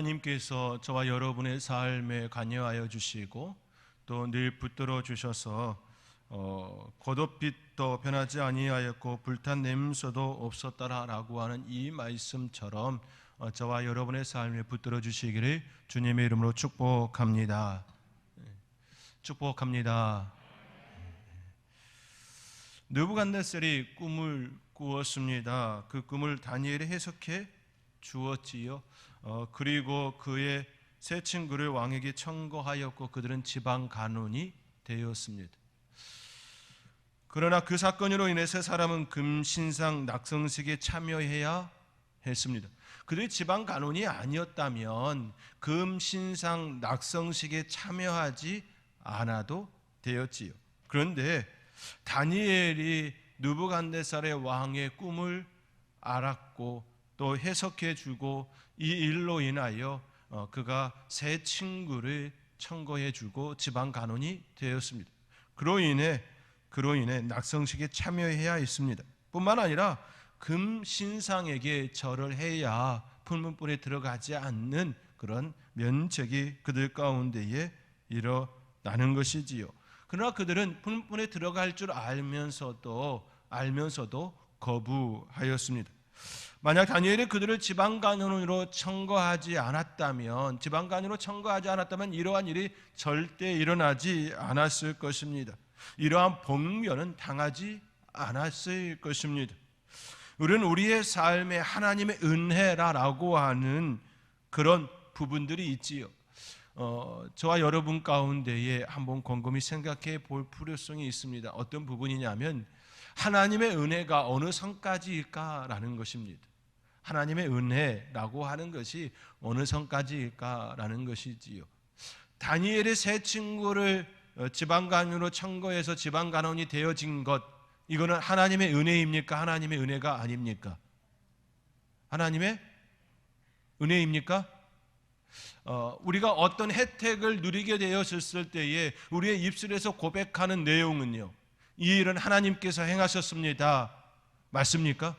하나님께서 저와 여러분의 삶에 관여하여 주시고 또 늘 붙들어 주셔서 겉옷빛도 변하지 아니하였고 불탄 냄새도 없었다라고 하는 이 말씀처럼 저와 여러분의 삶에 붙들어 주시기를 주님의 이름으로 축복합니다. 축복합니다. 느부갓네살이 꿈을 꾸었습니다. 그 꿈을 다니엘이 해석해 주었지요. 그리고 그의 세 친구를 왕에게 청구하였고 그들은 지방 간원이 되었습니다. 그러나 그 사건으로 인해 세 사람은 금신상 낙성식에 참여해야 했습니다. 그들이 지방 간원이 아니었다면 금신상 낙성식에 참여하지 않아도 되었지요. 그런데 다니엘이 느부갓네살의 왕의 꿈을 알았고 또 해석해 주고 이 일로 인하여 그가 세 친구를 청구해 주고 지방 간원이 되었습니다. 그로 인해 낙성식에 참여해야 했습니다. 뿐만 아니라 금신상에게 절을 해야 풀문불에 들어가지 않는 그런 면책이 그들 가운데에 일어나는 것이지요. 그러나 그들은 풀문불에 들어갈 줄 알면서도 거부하였습니다. 만약 다니엘이 그들을 지방간원으로 청구하지 않았다면 이러한 일이 절대 일어나지 않았을 것입니다. 이러한 복면은 당하지 않았을 것입니다. 우리는 우리의 삶에 하나님의 은혜라고 하는 그런 부분들이 있지요. 저와 여러분 가운데에 한번 곰곰이 생각해 볼 필요성이 있습니다. 어떤 부분이냐면 하나님의 은혜가 어느 선까지일까라는 것입니다. 하나님의 은혜라고 하는 것이 어느 선까지일까라는 것이지요. 다니엘의 세 친구를 지방간원으로 청구해서 지방간원이 되어진 것, 이거는 하나님의 은혜입니까? 하나님의 은혜가 아닙니까? 하나님의 은혜입니까? 우리가 어떤 혜택을 누리게 되었을 때에 우리의 입술에서 고백하는 내용은요, 이 일은 하나님께서 행하셨습니다. 맞습니까?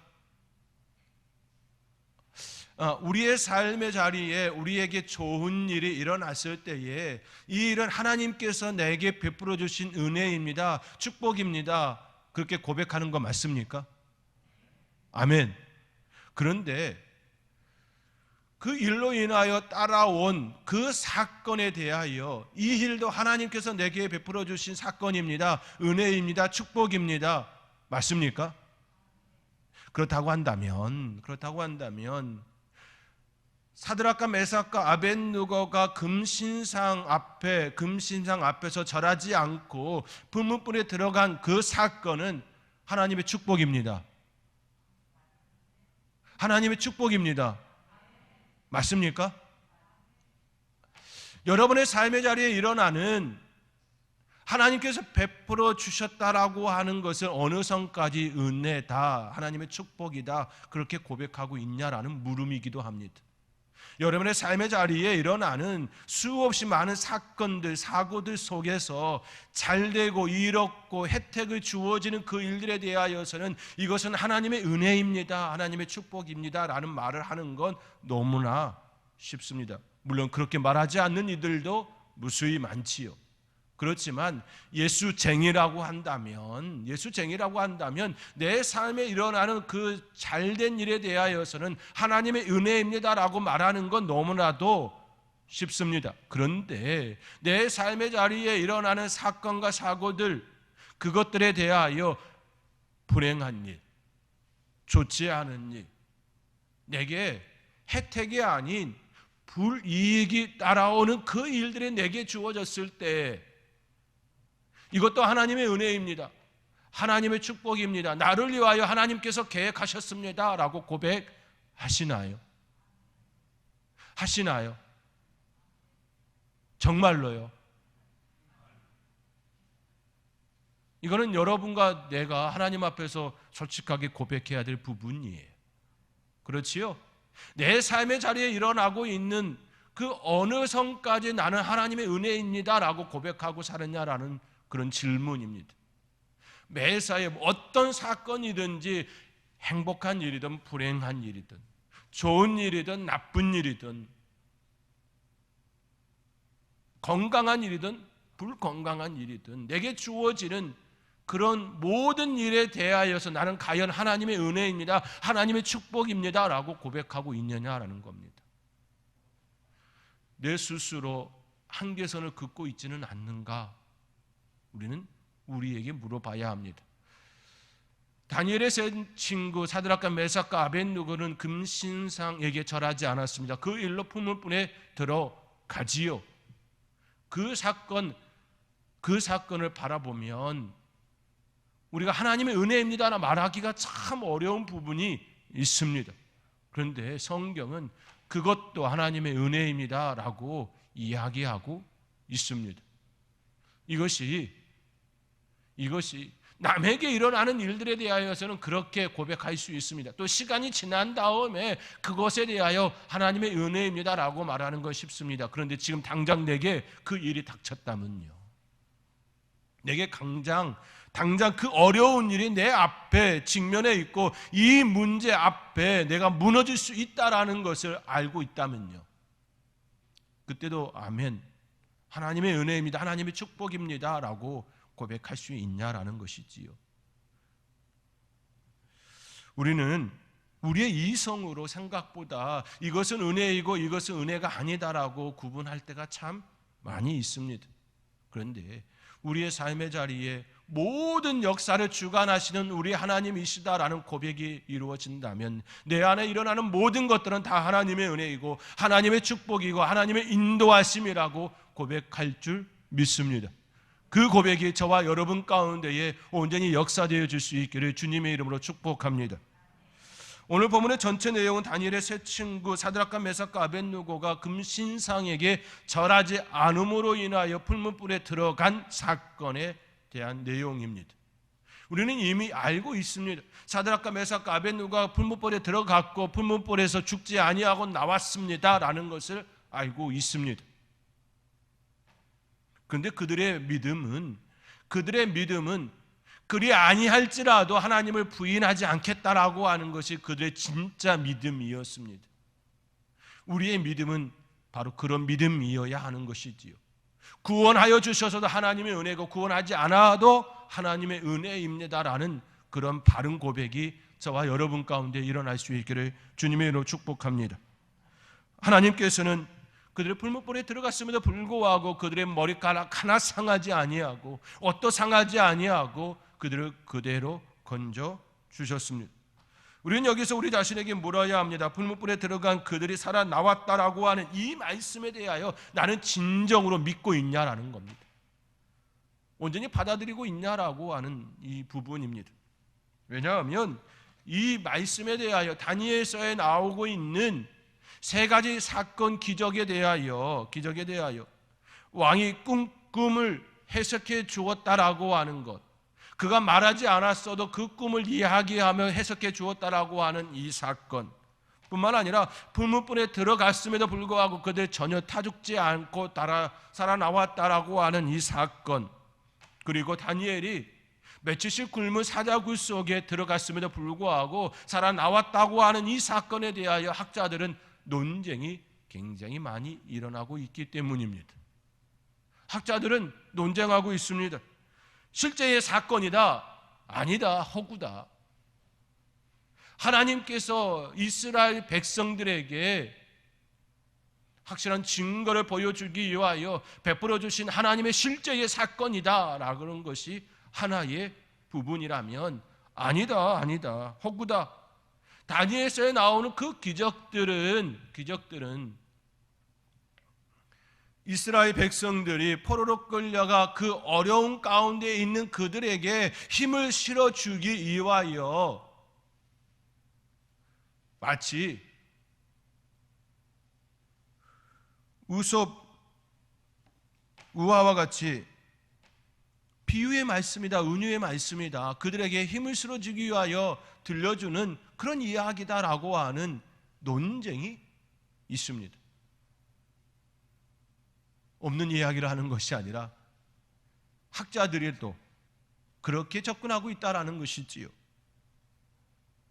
우리의 삶의 자리에 우리에게 좋은 일이 일어났을 때에 이 일은 하나님께서 내게 베풀어 주신 은혜입니다. 축복입니다. 그렇게 고백하는 거 맞습니까? 아멘. 그런데 그 일로 인하여 따라온 그 사건에 대하여 이 일도 하나님께서 내게 베풀어 주신 사건입니다. 은혜입니다. 축복입니다. 맞습니까? 그렇다고 한다면 사드락과 메삭과 아벳느고가 금신상 앞에서 절하지 않고 불문불에 들어간 그 사건은 하나님의 축복입니다. 하나님의 축복입니다. 맞습니까? 여러분의 삶의 자리에 일어나는 하나님께서 베풀어 주셨다라고 하는 것은 어느 선까지 은혜다, 하나님의 축복이다, 그렇게 고백하고 있냐라는 물음이기도 합니다. 여러분의 삶의 자리에 일어나는 수없이 많은 사건들, 사고들 속에서 잘되고 이롭고 혜택을 주어지는 그 일들에 대하여서는 이것은 하나님의 은혜입니다, 하나님의 축복입니다 라는 말을 하는 건 너무나 쉽습니다. 물론 그렇게 말하지 않는 이들도 무수히 많지요. 그렇지만 예수쟁이라고 한다면 내 삶에 일어나는 그 잘된 일에 대하여서는 하나님의 은혜입니다라고 말하는 건 너무나도 쉽습니다. 그런데 내 삶의 자리에 일어나는 사건과 사고들, 그것들에 대하여 불행한 일, 좋지 않은 일, 내게 혜택이 아닌 불이익이 따라오는 그 일들이 내게 주어졌을 때 이것도 하나님의 은혜입니다. 하나님의 축복입니다. 나를 위하여 하나님께서 계획하셨습니다 라고 고백하시나요? 하시나요? 정말로요? 이거는 여러분과 내가 하나님 앞에서 솔직하게 고백해야 될 부분이에요. 그렇지요? 내 삶의 자리에 일어나고 있는 그 어느 선까지 나는 하나님의 은혜입니다 라고 고백하고 사느냐라는 그런 질문입니다. 매사에 어떤 사건이든지 행복한 일이든 불행한 일이든 좋은 일이든 나쁜 일이든 건강한 일이든 불건강한 일이든 내게 주어지는 그런 모든 일에 대하여서 나는 과연 하나님의 은혜입니다, 하나님의 축복입니다 라고 고백하고 있느냐라는 겁니다. 내 스스로 한계선을 긋고 있지는 않는가? 우리는 우리에게 물어봐야 합니다. 다니엘의 세 친구 사드락과 메삭과 아벳느고는 금신상에게 절하지 않았습니다. 그 일로 풍문불에 들어가지요. 그 사건을 바라보면 우리가 하나님의 은혜입니다나 말하기가 참 어려운 부분이 있습니다. 그런데 성경은 그것도 하나님의 은혜입니다라고 이야기하고 있습니다. 이것이 남에게 일어나는 일들에 대하여서는 그렇게 고백할 수 있습니다. 또 시간이 지난 다음에 그것에 대하여 하나님의 은혜입니다라고 말하는 것 쉽습니다. 그런데 지금 당장 내게 그 일이 닥쳤다면요, 내게 당장 그 어려운 일이 내 앞에 직면해 있고 이 문제 앞에 내가 무너질 수 있다라는 것을 알고 있다면요, 그때도 아멘, 하나님의 은혜입니다, 하나님의 축복입니다 라고 고백할 수 있냐라는 것이지요. 우리는 우리의 이성으로 생각보다 이것은 은혜이고 이것은 은혜가 아니다라고 구분할 때가 참 많이 있습니다. 그런데 우리의 삶의 자리에 모든 역사를 주관하시는 우리 하나님이시다라는 고백이 이루어진다면 내 안에 일어나는 모든 것들은 다 하나님의 은혜이고 하나님의 축복이고 하나님의 인도하심이라고 고백할 줄 믿습니다. 그 고백이 저와 여러분 가운데에 온전히 역사되어 줄 수 있기를 주님의 이름으로 축복합니다. 오늘 본문의 전체 내용은 다니엘의 세 친구 사드락과 메삭과 아벳느고가 금신상에게 절하지 않음으로 인하여 풀문불에 들어간 사건에 대한 내용입니다. 우리는 이미 알고 있습니다. 사드락과 메삭과 아벳느고가 풀문불에 들어갔고 풀문불에서 죽지 아니하고 나왔습니다라는 것을 알고 있습니다. 그런데 그들의 믿음은 그리 아니할지라도 하나님을 부인하지 않겠다라고 하는 것이 그들의 진짜 믿음이었습니다. 우리의 믿음은 바로 그런 믿음이어야 하는 것이지요. 구원하여 주셔서도 하나님의 은혜고 구원하지 않아도 하나님의 은혜입니다라는 그런 바른 고백이 저와 여러분 가운데 일어날 수 있기를 주님의 이름으로 축복합니다. 하나님께서는 그들의 풀무불에 들어갔음에도 불구하고 그들의 머리카락 하나 상하지 아니하고 옷도 상하지 아니하고 그들을 그대로 건져 주셨습니다. 우리는 여기서 우리 자신에게 물어야 합니다. 풀무불에 들어간 그들이 살아나왔다라고 하는 이 말씀에 대하여 나는 진정으로 믿고 있냐라는 겁니다. 온전히 받아들이고 있냐라고 하는 이 부분입니다. 왜냐하면 이 말씀에 대하여 다니엘서에 나오고 있는 세 가지 사건 기적에 대하여 왕이 꿈을 해석해 주었다라고 하는 것, 그가 말하지 않았어도 그 꿈을 이야기하며 해석해 주었다라고 하는 이 사건 뿐만 아니라 풀무불에 들어갔음에도 불구하고 그들 전혀 타죽지 않고 살아나왔다라고 하는 이 사건, 그리고 다니엘이 며칠씩 굶은 사자굴 속에 들어갔음에도 불구하고 살아나왔다고 하는 이 사건에 대하여 학자들은 논쟁이 굉장히 많이 일어나고 있기 때문입니다. 학자들은 논쟁하고 있습니다. 실제의 사건이다, 아니다, 허구다. 하나님께서 이스라엘 백성들에게 확실한 증거를 보여주기 위하여 베풀어 주신 하나님의 실제의 사건이다 라는 것이 하나의 부분이라면 아니다, 허구다. 다니엘서에 나오는 그 기적들은 이스라엘 백성들이 포로로 끌려가 그 어려운 가운데 있는 그들에게 힘을 실어주기 위하여 마치 우화와 같이 비유의 말씀이다, 은유의 말씀이다, 그들에게 힘을 실어주기 위하여 들려주는 그런 이야기다라고 하는 논쟁이 있습니다. 없는 이야기를 하는 것이 아니라 학자들이 또 그렇게 접근하고 있다라는 것이지요.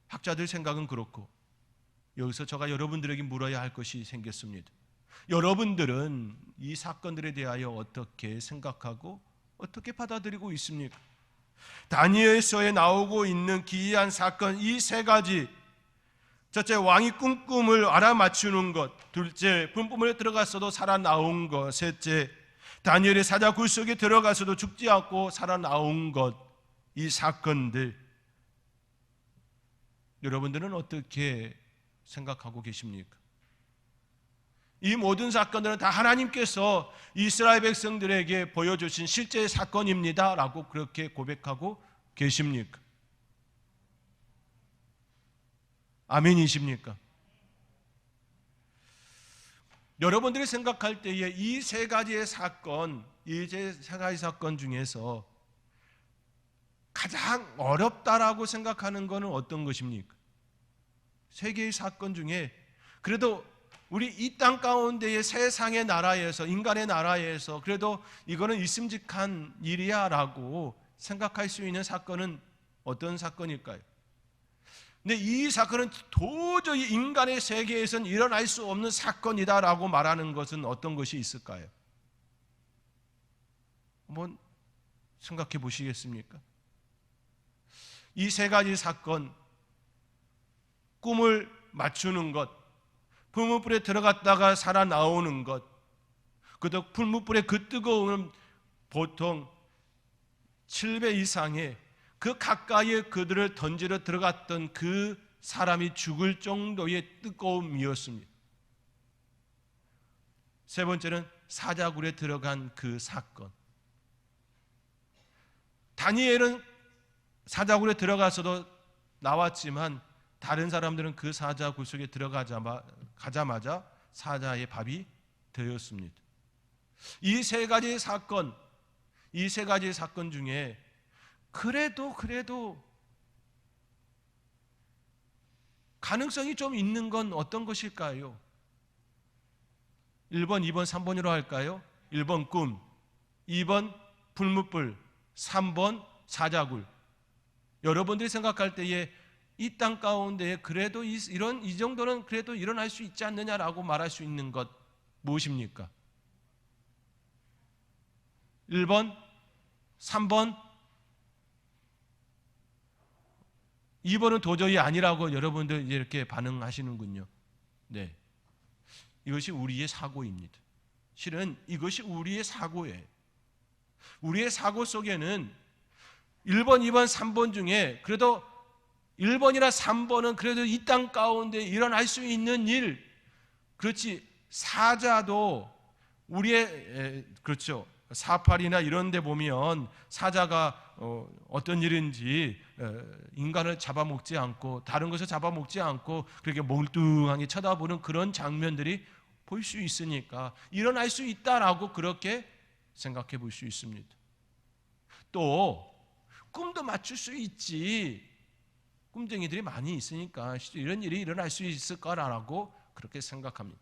학자들 생각은 그렇고 여기서 제가 여러분들에게 물어야 할 것이 생겼습니다. 여러분들은 이 사건들에 대하여 어떻게 생각하고 어떻게 받아들이고 있습니까? 다니엘서에 나오고 있는 기이한 사건 이 세 가지, 첫째 왕이 꿈을 알아맞추는 것, 둘째 품품에 들어갔어도 살아나온 것, 셋째 다니엘의 사자 굴 속에 들어가서도 죽지 않고 살아나온 것, 이 사건들 여러분들은 어떻게 생각하고 계십니까? 이 모든 사건들은 다 하나님께서 이스라엘 백성들에게 보여주신 실제 사건입니다 라고 그렇게 고백하고 계십니까? 아멘이십니까? 여러분들이 생각할 때에 이 세 가지의 사건, 이 세 가지 사건 중에서 가장 어렵다라고 생각하는 것은 어떤 것입니까? 세 개의 사건 중에 그래도 우리 이 땅 가운데의 세상의 나라에서, 인간의 나라에서 그래도 이거는 있음직한 일이야 라고 생각할 수 있는 사건은 어떤 사건일까요? 근데 이 사건은 도저히 인간의 세계에서는 일어날 수 없는 사건이다 라고 말하는 것은 어떤 것이 있을까요? 한번 생각해 보시겠습니까? 이 세 가지 사건, 꿈을 맞추는 것, 풀무불에 들어갔다가 살아나오는 것, 그도 풀무불의 그 뜨거움은 보통 7배 이상의 그 가까이에 그들을 던지러 들어갔던 그 사람이 죽을 정도의 뜨거움이었습니다. 세 번째는 사자굴에 들어간 그 사건. 다니엘은 사자굴에 들어가서도 나왔지만 다른 사람들은 그 사자굴 속에 가자마자 사자의 밥이 되었습니다. 이 세 가지 사건 중에 그래도 가능성이 좀 있는 건 어떤 것일까요? 1번, 2번, 3번으로 할까요? 1번 꿈, 2번 풀무불, 3번 사자굴. 여러분들이 생각할 때에 이 땅 가운데 그래도 이 정도는 그래도 일어날 수 있지 않느냐라고 말할 수 있는 것 무엇입니까? 1번, 3번, 2번은 도저히 아니라고 여러분들 이렇게 반응하시는군요. 네, 이것이 우리의 사고입니다. 실은 이것이 우리의 사고예요. 우리의 사고 속에는 1번, 2번, 3번 중에 그래도 1번이나 3번은 그래도 이 땅 가운데 일어날 수 있는 일, 그렇지 사자도 우리의 그렇죠. 사파리나 이런 데 보면 사자가 어떤 일인지 인간을 잡아먹지 않고 다른 것을 잡아먹지 않고 그렇게 멍뚱하게 쳐다보는 그런 장면들이 볼 수 있으니까 일어날 수 있다라고 그렇게 생각해 볼 수 있습니다. 또 꿈도 맞출 수 있지, 꿈쟁이들이 많이 있으니까 이런 일이 일어날 수 있을 거라고 그렇게 생각합니다.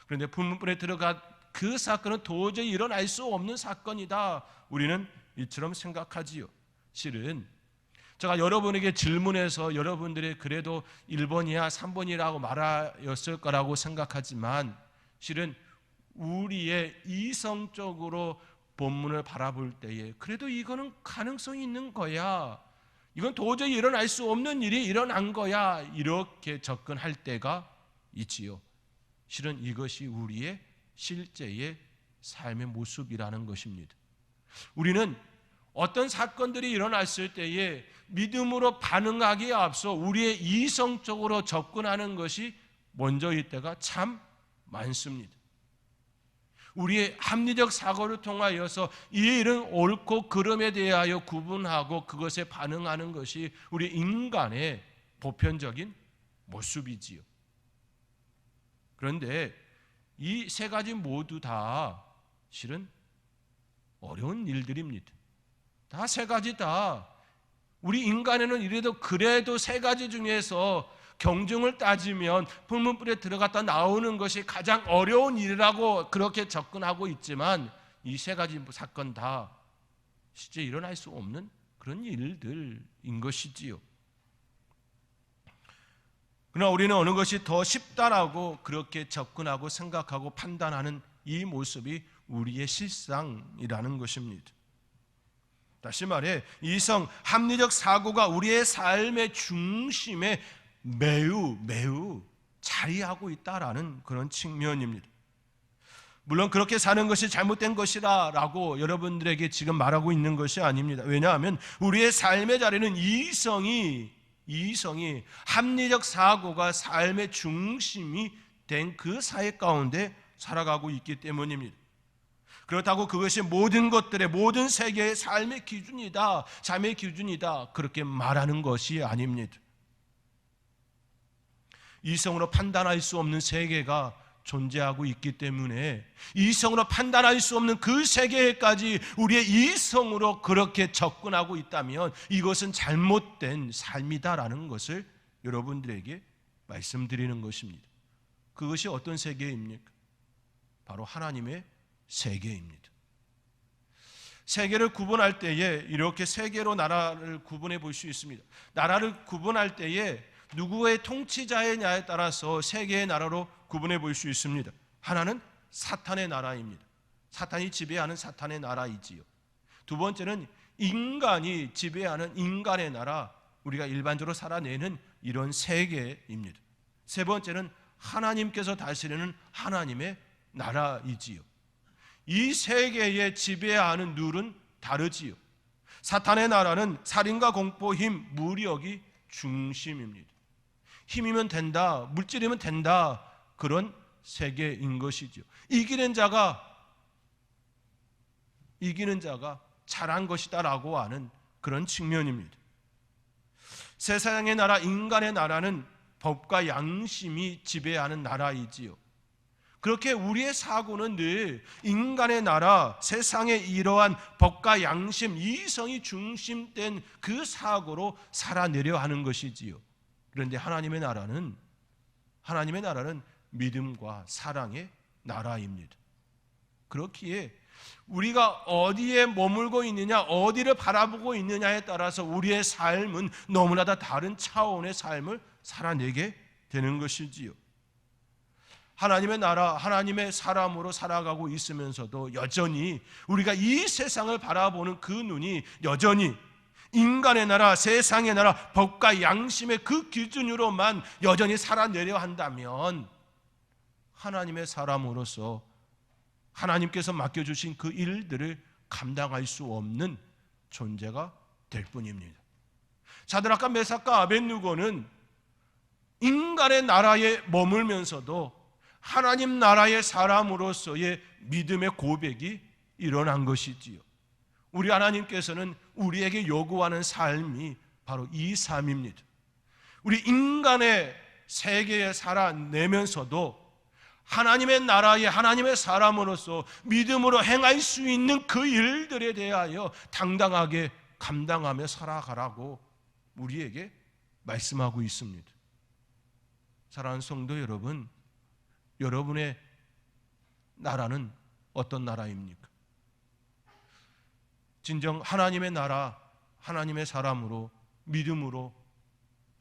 그런데 풀무불에 들어간 그 사건은 도저히 일어날 수 없는 사건이다, 우리는 이처럼 생각하지요. 실은 제가 여러분에게 질문해서 여러분들이 그래도 1번이야 3번이라고 말하였을 거라고 생각하지만 실은 우리의 이성적으로 본문을 바라볼 때에 그래도 이거는 가능성이 있는 거야, 이건 도저히 일어날 수 없는 일이 일어난 거야, 이렇게 접근할 때가 있지요. 실은 이것이 우리의 실제의 삶의 모습이라는 것입니다. 우리는 어떤 사건들이 일어났을 때에 믿음으로 반응하기에 앞서 우리의 이성적으로 접근하는 것이 먼저일 때가 참 많습니다. 우리의 합리적 사고를 통하여서 이 일은 옳고 그름에 대하여 구분하고 그것에 반응하는 것이 우리 인간의 보편적인 모습이지요. 그런데 이 세 가지 모두 다 실은 어려운 일들입니다. 다 세 가지 다 우리 인간에는 이래도 그래도 세 가지 중에서 경중을 따지면 풀무불에 들어갔다 나오는 것이 가장 어려운 일이라고 그렇게 접근하고 있지만 이 세 가지 사건 다 실제 일어날 수 없는 그런 일들인 것이지요. 그러나 우리는 어느 것이 더 쉽다라고 그렇게 접근하고 생각하고 판단하는 이 모습이 우리의 실상이라는 것입니다. 다시 말해 이성, 합리적 사고가 우리의 삶의 중심에 매우 자리하고 있다라는 그런 측면입니다. 물론 그렇게 사는 것이 잘못된 것이라고 여러분들에게 지금 말하고 있는 것이 아닙니다. 왜냐하면 우리의 삶의 자리는 이성이 합리적 사고가 삶의 중심이 된 그 사회 가운데 살아가고 있기 때문입니다. 그렇다고 그것이 모든 것들의 모든 세계의 삶의 기준이다, 삶의 기준이다 그렇게 말하는 것이 아닙니다. 이성으로 판단할 수 없는 세계가 존재하고 있기 때문에 이성으로 판단할 수 없는 그 세계까지 우리의 이성으로 그렇게 접근하고 있다면 이것은 잘못된 삶이다라는 것을 여러분들에게 말씀드리는 것입니다. 그것이 어떤 세계입니까? 바로 하나님의 세계입니다. 세계를 구분할 때에 이렇게 세 개로 나라를 구분해 볼 수 있습니다. 나라를 구분할 때에 누구의 통치자이냐에 따라서 세 개의 나라로 구분해 볼 수 있습니다. 하나는 사탄의 나라입니다. 사탄이 지배하는 사탄의 나라이지요. 두 번째는 인간이 지배하는 인간의 나라, 우리가 일반적으로 살아내는 이런 세계입니다. 세 번째는 하나님께서 다스리는 하나님의 나라이지요. 이 세계에 지배하는 룰은 다르지요. 사탄의 나라는 살인과 공포, 힘, 무력이 중심입니다. 힘이면 된다, 물질이면 된다, 그런 세계인 것이죠. 이기는 자가 잘한 것이다라고 하는 그런 측면입니다. 세상의 나라, 인간의 나라는 법과 양심이 지배하는 나라이지요. 그렇게 우리의 사고는 늘 인간의 나라, 세상의 이러한 법과 양심, 이성이 중심된 그 사고로 살아내려 하는 것이지요. 그런데 하나님의 나라는 믿음과 사랑의 나라입니다. 그렇기에 우리가 어디에 머물고 있느냐, 어디를 바라보고 있느냐에 따라서 우리의 삶은 너무나 다른 차원의 삶을 살아내게 되는 것이지요. 하나님의 나라, 하나님의 사람으로 살아가고 있으면서도 여전히 우리가 이 세상을 바라보는 그 눈이 여전히 인간의 나라, 세상의 나라, 법과 양심의 그 기준으로만 여전히 살아내려 한다면 하나님의 사람으로서 하나님께서 맡겨주신 그 일들을 감당할 수 없는 존재가 될 뿐입니다. 사드락과 메삭과 아벳느고는 인간의 나라에 머물면서도 하나님 나라의 사람으로서의 믿음의 고백이 일어난 것이지요. 우리 하나님께서는 우리에게 요구하는 삶이 바로 이 삶입니다. 우리 인간의 세계에 살아내면서도 하나님의 나라의 하나님의 사람으로서 믿음으로 행할 수 있는 그 일들에 대하여 당당하게 감당하며 살아가라고 우리에게 말씀하고 있습니다. 사랑하는 성도 여러분, 여러분의 나라는 어떤 나라입니까? 진정 하나님의 나라, 하나님의 사람으로 믿음으로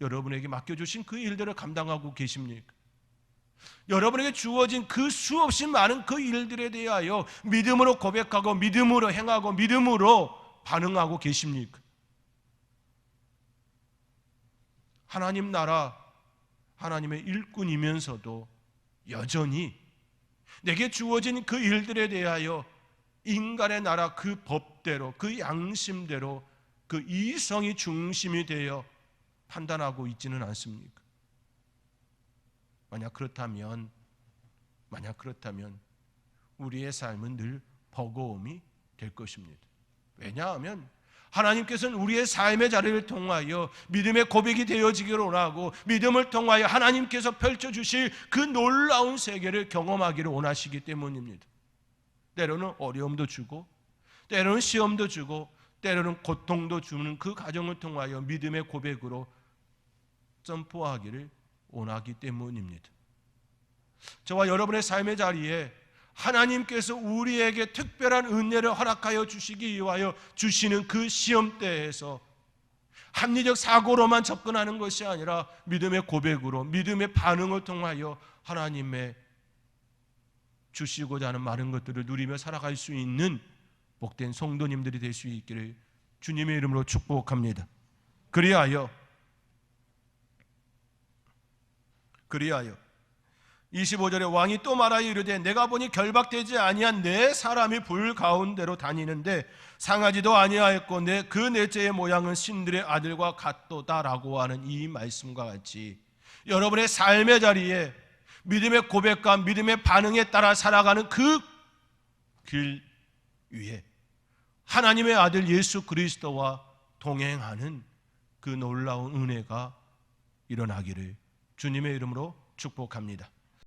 여러분에게 맡겨주신 그 일들을 감당하고 계십니까? 여러분에게 주어진 그 수없이 많은 그 일들에 대하여 믿음으로 고백하고 믿음으로 행하고 믿음으로 반응하고 계십니까? 하나님 나라, 하나님의 일꾼이면서도 여전히 내게 주어진 그 일들에 대하여 인간의 나라 그 법대로, 그 양심대로, 그 이성이 중심이 되어 판단하고 있지는 않습니까? 만약 그렇다면 우리의 삶은 늘 버거움이 될 것입니다. 왜냐하면 하나님께서는 우리의 삶의 자리를 통하여 믿음의 고백이 되어지기를 원하고 믿음을 통하여 하나님께서 펼쳐주실 그 놀라운 세계를 경험하기를 원하시기 때문입니다. 때로는 어려움도 주고 때로는 시험도 주고 때로는 고통도 주는 그 과정을 통하여 믿음의 고백으로 점프하기를 원하기 때문입니다. 저와 여러분의 삶의 자리에 하나님께서 우리에게 특별한 은혜를 허락하여 주시기 위하여 주시는 그 시험대에서 합리적 사고로만 접근하는 것이 아니라 믿음의 고백으로, 믿음의 반응을 통하여 하나님의 주시고자 하는 많은 것들을 누리며 살아갈 수 있는 복된 성도님들이 될 수 있기를 주님의 이름으로 축복합니다. 그리하여 25절에 왕이 또 말하여 이르되 내가 보니 결박되지 아니한 네 사람이 불 가운데로 다니는데 상하지도 아니하였고 그 넷째의 모양은 신들의 아들과 같도다라고 하는 이 말씀과 같이 여러분의 삶의 자리에 믿음의 고백과 믿음의 반응에 따라 살아가는 그 길 위에 하나님의 아들 예수 그리스도와 동행하는 그 놀라운 은혜가 일어나기를 주님의 이름으로 축복합니다.